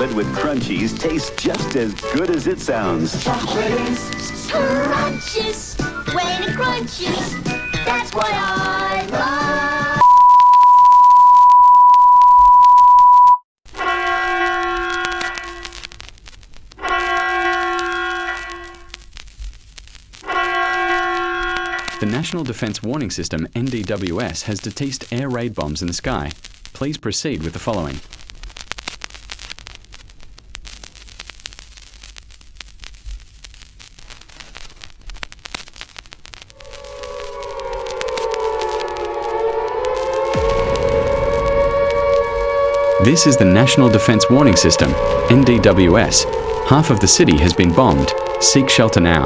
with crunchies tastes just as good as it sounds. Chocolate is scrumptious when it crunches. That's why I love. The National Defense Warning System (NDWS) has detected air raid bombs in the sky. Please proceed with the following. This is the National Defense Warning System, NDWS. Half of the city has been bombed. Seek shelter now.